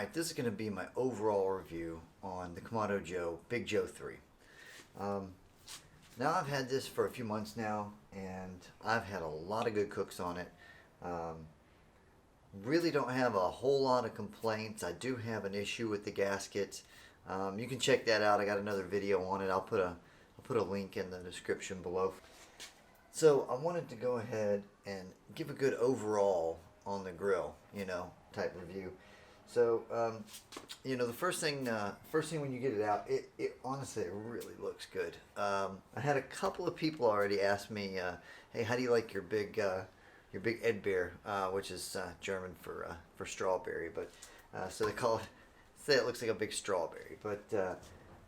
Alright, this is going to be my overall review on the Kamado Joe Big Joe 3. Now I've had this for a few months now, and I've had a lot of good cooks on it. Really don't have a whole lot of complaints. I do have an issue with the gaskets. You can check that out. I got another video on it. I'll put a link in the description below. So I wanted to go ahead and give a good overall on the grill, type review. So, the first thing when you get it out, it honestly, it really looks good. I had a couple of people already ask me, hey, how do you like your big Erdbeer, which is German for strawberry, but so they say it looks like a big strawberry, but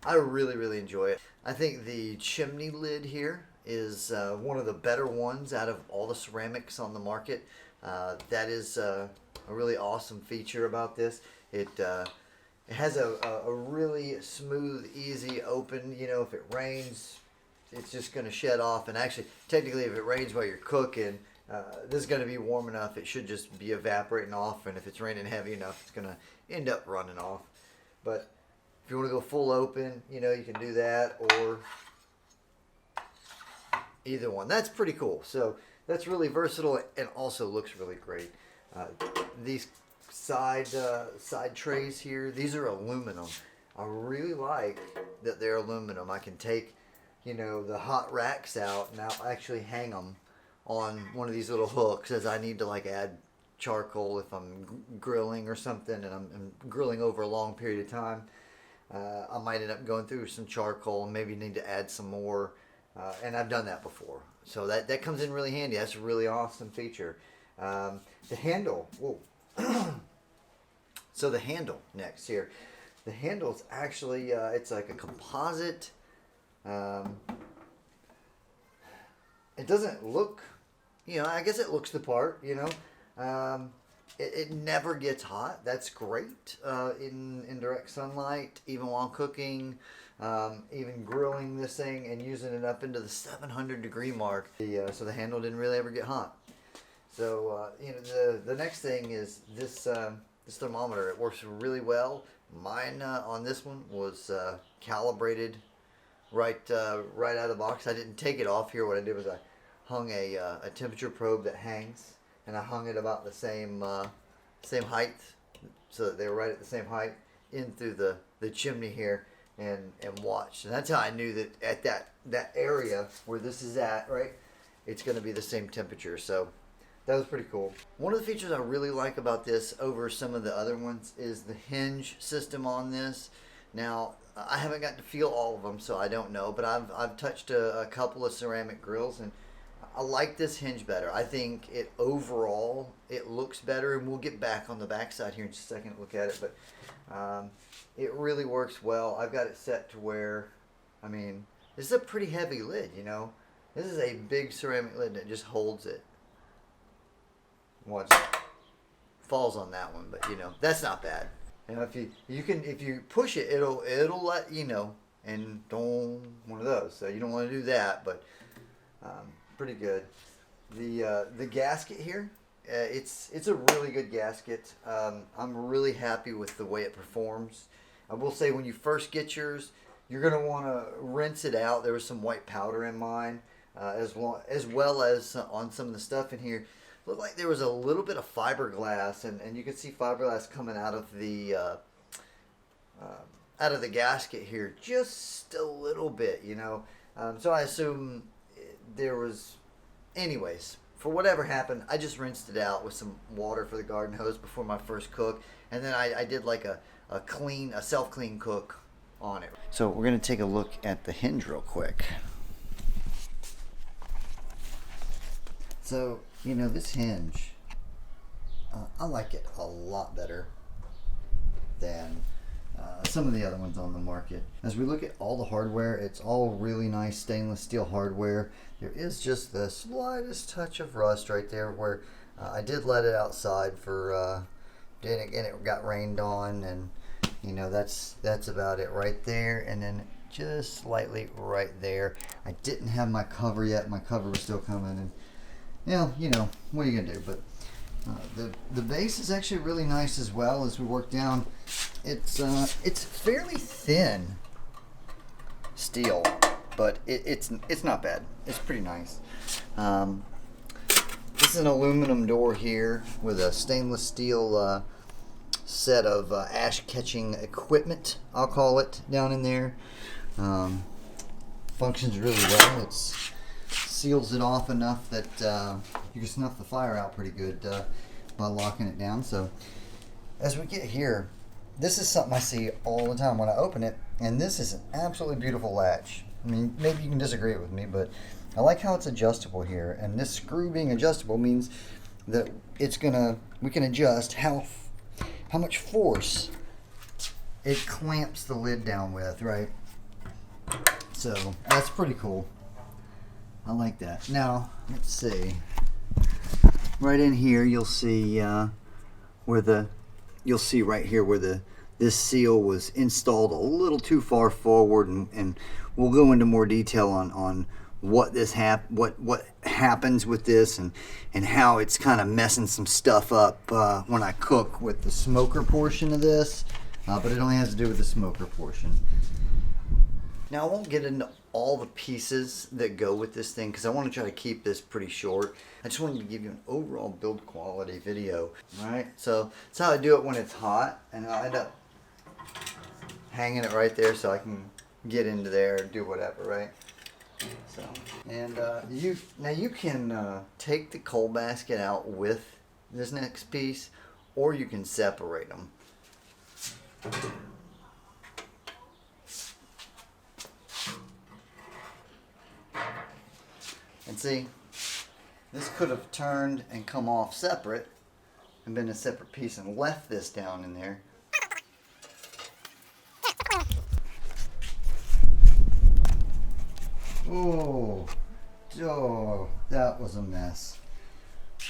I really enjoy it. I think the chimney lid here is one of the better ones out of all the ceramics on the market. That is a really awesome feature about this. It has a really smooth, easy open. If it rains, it's just going to shed off. And actually, technically, if it rains while you're cooking, this is going to be warm enough. It should just be evaporating off. And if it's raining heavy enough, it's going to end up running off. But if you want to go full open, you can do that, or either one. That's pretty cool. So that's really versatile and also looks really great. These side trays here, these are aluminum. I really like that they're aluminum. I can take, the hot racks out and I'll actually hang them on one of these little hooks as I need to add charcoal if I'm grilling or something, and I'm grilling over a long period of time. I might end up going through some charcoal and maybe need to add some more. And I've done that before. So that comes in really handy. That's a really awesome feature. The handle. Whoa. So the handle next here. The handle is actually, it's like a composite. It doesn't look, I guess it looks the part, It never gets hot. That's great in direct sunlight, even while cooking. Even grilling this thing and using it up into the 700 degree mark. So the handle didn't really ever get hot. So the next thing is this thermometer. It works really well. Mine on this one was calibrated right out of the box. I didn't take it off here. What I did was I hung a temperature probe that hangs, and I hung it about the same height, so that they were right at the same height in through the chimney here. And watch. And that's how I knew that at that area where this is at, right, it's going to be the same temperature. So that was pretty cool. One of the features I really like about this over some of the other ones is the hinge system on this. Now, I haven't gotten to feel all of them, so I don't know, but I've touched a couple of ceramic grills, and I like this hinge better. I think it overall, it looks better, and we'll get back on the back side here in just a second to look at it, but it really works well. I've got it set to where, this is a pretty heavy lid, This is a big ceramic lid that just holds it. Watch, falls on that one, but that's not bad. If you push it, it'll let and don't one of those. So you don't want to do that, but pretty good. The gasket here, it's a really good gasket. I'm really happy with the way it performs. I will say when you first get yours, you're going to want to rinse it out. There was some white powder in mine, as well as on some of the stuff in here. Looked like there was a little bit of fiberglass, and you can see fiberglass coming out of the gasket here, just a little bit, So I assume there was, anyways. For whatever happened, I just rinsed it out with some water for the garden hose before my first cook, and then I did like a self-clean cook on it. So we're going to take a look at the hinge real quick. So, this hinge, I like it a lot better than some of the other ones on the market. As we look at all the hardware, it's all really nice stainless steel hardware. There is just the slightest touch of rust right there where I did let it outside for, then again it got rained on, and that's about it right there, and then just slightly right there. I didn't have my cover yet. My cover was still coming, and what are you gonna do? But The base is actually really nice as well as we work down. It's fairly thin steel, but it's not bad. It's pretty nice. This is an aluminum door here with a stainless steel set of ash catching equipment, I'll call it, down in there. Functions really well. It seals it off enough that you can snuff the fire out pretty good by locking it down. So as we get here, this is something I see all the time when I open it, and this is an absolutely beautiful latch. I mean, maybe you can disagree with me, but I like how it's adjustable here, and this screw being adjustable means that we can adjust how much force it clamps the lid down with, right? So that's pretty cool. I like that. Now, let's see. Right in here, you'll see right here where this seal was installed a little too far forward, and we'll go into more detail on what happens with this and how it's kind of messing some stuff up when I cook with the smoker portion of this, but it only has to do with the smoker portion. Now, I won't get into all the pieces that go with this thing because I want to try to keep this pretty short. I just wanted to give you an overall build quality video. Alright, so that's how I do it when it's hot, and I'll end up hanging it right there so I can get into there and do whatever, right? So, and you can take the coal basket out with this next piece, or you can separate them. And see, this could have turned and come off separate and been a separate piece and left this down in there. Oh, that was a mess.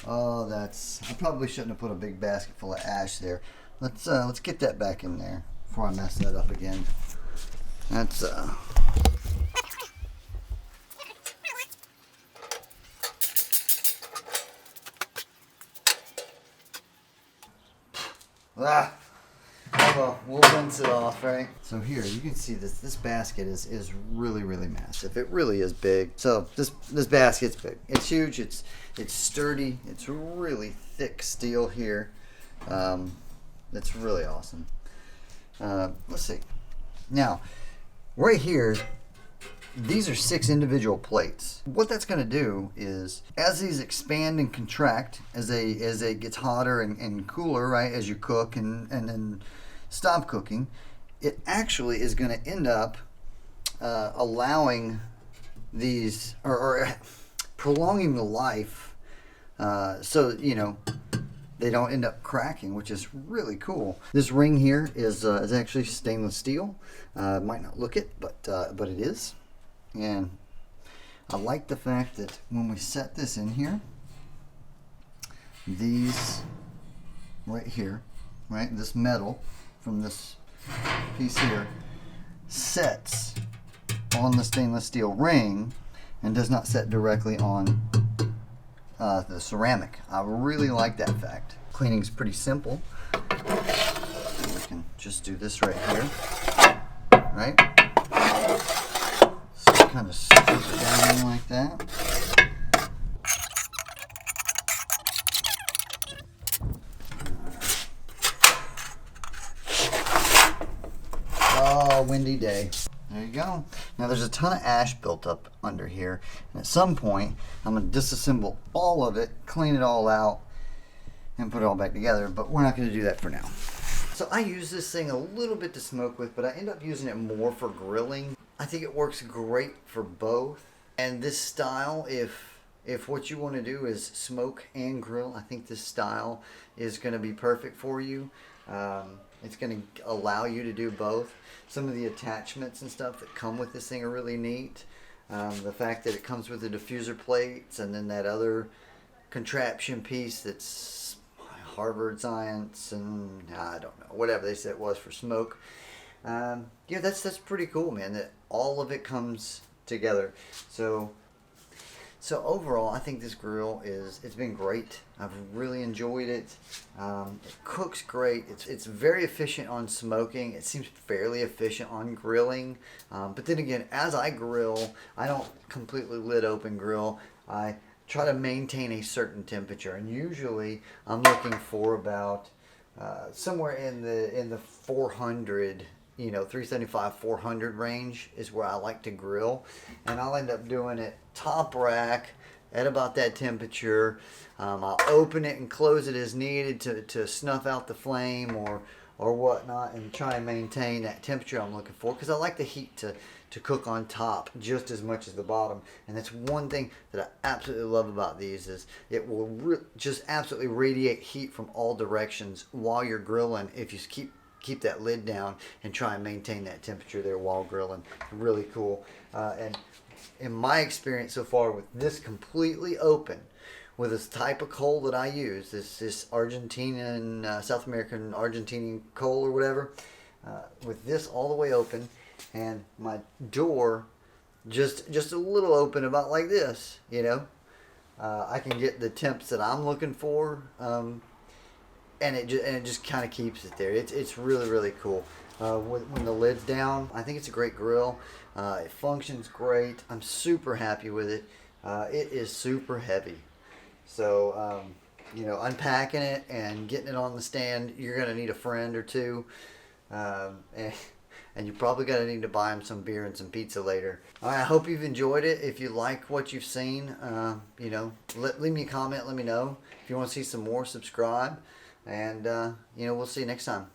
Oh, I probably shouldn't have put a big basket full of ash there. Let's get that back in there before I mess that up again. That's oh well, we'll rinse it off, right? So here you can see this basket is really, really massive. It really is big. So this basket's big. It's huge. It's sturdy. It's really thick steel here. It's really awesome. Let's see. Now, right here, these are 6 individual plates. What that's going to do is, as these expand and contract, as it gets hotter and cooler, right, as you cook and then stop cooking, it actually is going to end up allowing these, or prolonging the life, so they don't end up cracking, which is really cool. This ring here is actually stainless steel. Might not look it, but it is. And I like the fact that when we set this in here, these right here, right, this metal from this piece here sets on the stainless steel ring and does not set directly on the ceramic. I really like that fact. Cleaning's pretty simple. We can just do this right here, right? Kind of scoop it down in like that. Oh, windy day. There you go. Now there's a ton of ash built up under here, and at some point I'm going to disassemble all of it, clean it all out, and put it all back together, but we're not going to do that for now. So I use this thing a little bit to smoke with, but I end up using it more for grilling. I think it works great for both. And this style, if what you want to do is smoke and grill, I think this style is going to be perfect for you. It's going to allow you to do both. Some of the attachments and stuff that come with this thing are really neat. The fact that it comes with the diffuser plates and then that other contraption piece that's Harvard Science and I don't know, whatever they said it was for smoke. Yeah, that's pretty cool, man, that all of it comes together. So So overall, I think this grill it's been great. I've really enjoyed it. It cooks great. It's very efficient on smoking. It seems fairly efficient on grilling. But then again, as I grill, I don't completely lid open grill. I try to maintain a certain temperature, and usually I'm looking for about somewhere in the 400, 375, 400 range is where I like to grill, and I'll end up doing it top rack at about that temperature. I'll open it and close it as needed to snuff out the flame or whatnot, and try and maintain that temperature I'm looking for, because I like the heat to cook on top just as much as the bottom. And that's one thing that I absolutely love about these, is it will just absolutely radiate heat from all directions while you're grilling if you keep that lid down and try and maintain that temperature there while grilling. Really cool. And in my experience so far with this completely open, with this type of coal that I use, this Argentinian, South American Argentinian coal or whatever, with this all the way open, and my door just a little open, about like this, I can get the temps that I'm looking for, and it just kind of keeps it there. It's really, really cool. When the lid's down, I think it's a great grill. It functions great. I'm super happy with it. It is super heavy. So, unpacking it and getting it on the stand, you're going to need a friend or two. And you're probably going to need to buy them some beer and some pizza later. All right, I hope you've enjoyed it. If you like what you've seen, leave me a comment. Let me know. If you want to see some more, subscribe. And, we'll see you next time.